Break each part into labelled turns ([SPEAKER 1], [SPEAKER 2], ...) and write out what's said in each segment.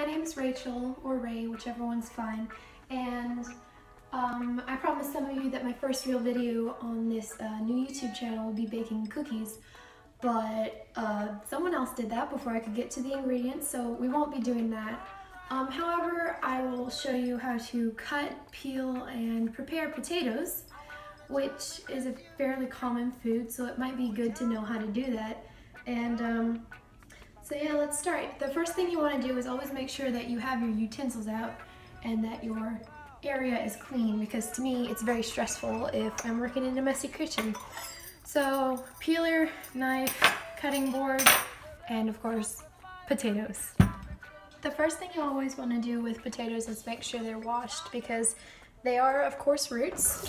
[SPEAKER 1] my name is Rachel, or Ray, whichever one's fine, and I promised some of you that my first real video on this new YouTube channel would be baking cookies, but someone else did that before I could get to the ingredients, so we won't be doing that. However, I will show you how to cut, peel, and prepare potatoes, which is a fairly common food, so it might be good to know how to do that. And so yeah, let's start. The first thing you want to do is always make sure that you have your utensils out and that your area is clean, because to me it's very stressful if I'm working in a messy kitchen. So peeler, knife, cutting board, and of course potatoes. The first thing you always want to do with potatoes is make sure they're washed, because they are of course roots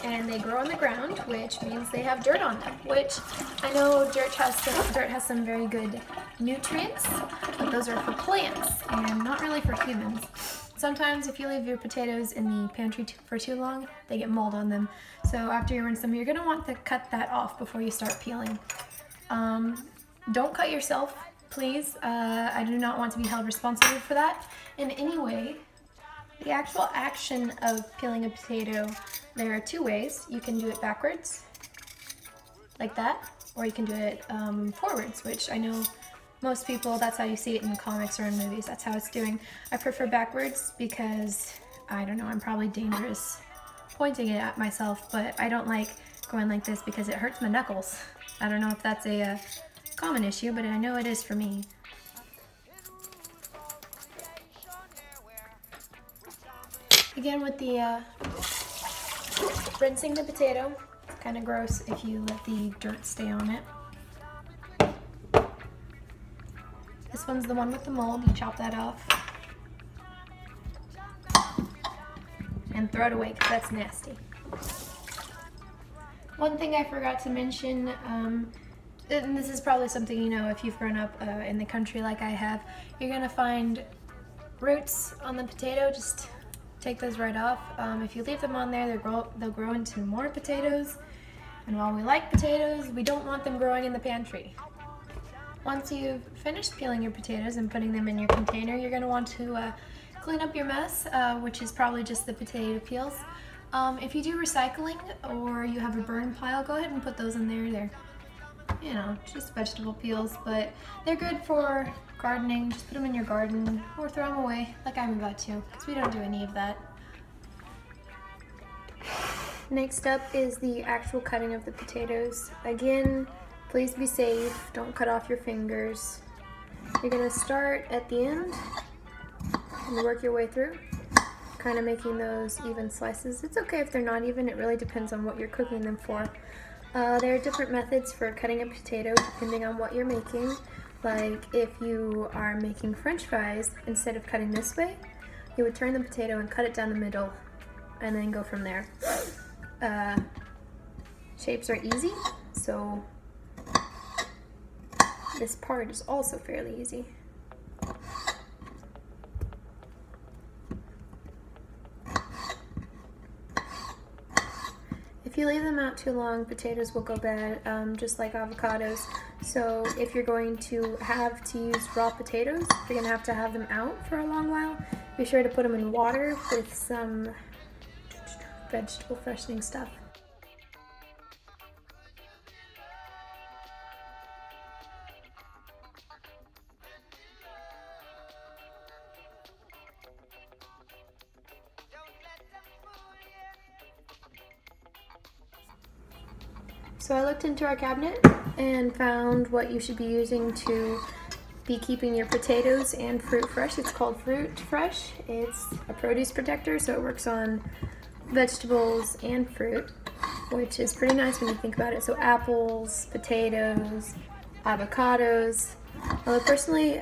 [SPEAKER 1] and they grow on the ground, which means they have dirt on them, which I know dirt has some very good nutrients, but those are for plants and not really for humans. Sometimes if you leave your potatoes in the pantry for too long, they get mold on them. So after you rinse them, you're going to want to cut that off before you start peeling. Don't cut yourself, please. I do not want to be held responsible for that in any way. The actual action of peeling a potato, there are two ways. You can do it backwards, like that, or you can do it forwards, which I know most people, that's how you see it in comics or in movies. That's how it's doing. I prefer backwards because, I don't know, I'm probably dangerous pointing it at myself, but I don't like going like this because it hurts my knuckles. I don't know if that's a common issue, but I know it is for me. Again, with the rinsing the potato, it's kind of gross if you let the dirt stay on it. This one's the one with the mold. You chop that off and throw it away because that's nasty. One thing I forgot to mention, and this is probably something you know if you've grown up in the country like I have, you're gonna find roots on the potato. Just take those right off. If you leave them on there, they'll grow into more potatoes, and while we like potatoes, we don't want them growing in the pantry. Once you've finished peeling your potatoes and putting them in your container, you're going to want to clean up your mess, which is probably just the potato peels. If you do recycling or you have a burn pile, go ahead and put those in there. They're, you know, just vegetable peels, but they're good for gardening. Just put them in your garden or throw them away like I'm about to, because we don't do any of that. Next up is the actual cutting of the potatoes. Again, please be safe. Don't cut off your fingers. You're going to start at the end and work your way through, kind of making those even slices. It's okay if they're not even. It really depends on what you're cooking them for. There are different methods for cutting a potato depending on what you're making. Like if you are making French fries, instead of cutting this way, you would turn the potato and cut it down the middle and then go from there. Shapes are easy, so this part is also fairly easy. If you leave them out too long, potatoes will go bad, just like avocados. So if you're going to have to use raw potatoes, you're going to have them out for a long while. Be sure to put them in water with some vegetable freshening stuff. So I looked into our cabinet and found what you should be using to be keeping your potatoes and fruit fresh. It's called Fruit Fresh. It's a produce protector, so it works on vegetables and fruit, which is pretty nice when you think about it. So apples, potatoes, avocados. Although personally,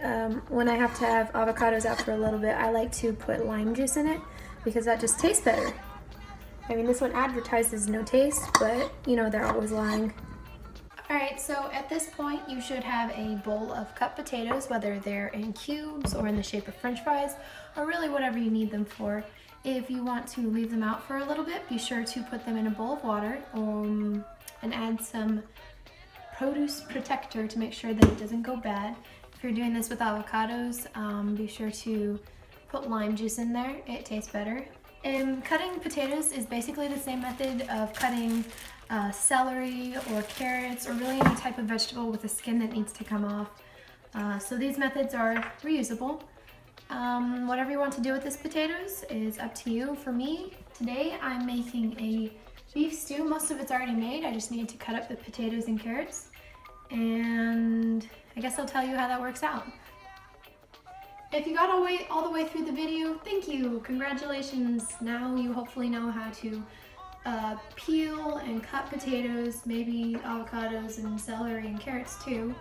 [SPEAKER 1] when I have to have avocados out for a little bit, I like to put lime juice in it because that just tastes better. I mean, this one advertises no taste, but you know, they're always lying. Alright, so at this point you should have a bowl of cut potatoes, whether they're in cubes or in the shape of French fries, or really whatever you need them for. If you want to leave them out for a little bit, be sure to put them in a bowl of water and add some produce protector to make sure that it doesn't go bad. If you're doing this with avocados, be sure to put lime juice in there. It tastes better. And cutting potatoes is basically the same method of cutting celery or carrots or really any type of vegetable with the skin that needs to come off. So these methods are reusable. Whatever you want to do with this potatoes is up to you. For me, today I'm making a beef stew. Most of it's already made. I just need to cut up the potatoes and carrots. And I guess I'll tell you how that works out. If you got all the way through the video, thank you. Congratulations. Now you hopefully know how to peel and cut potatoes, maybe avocados and celery and carrots too.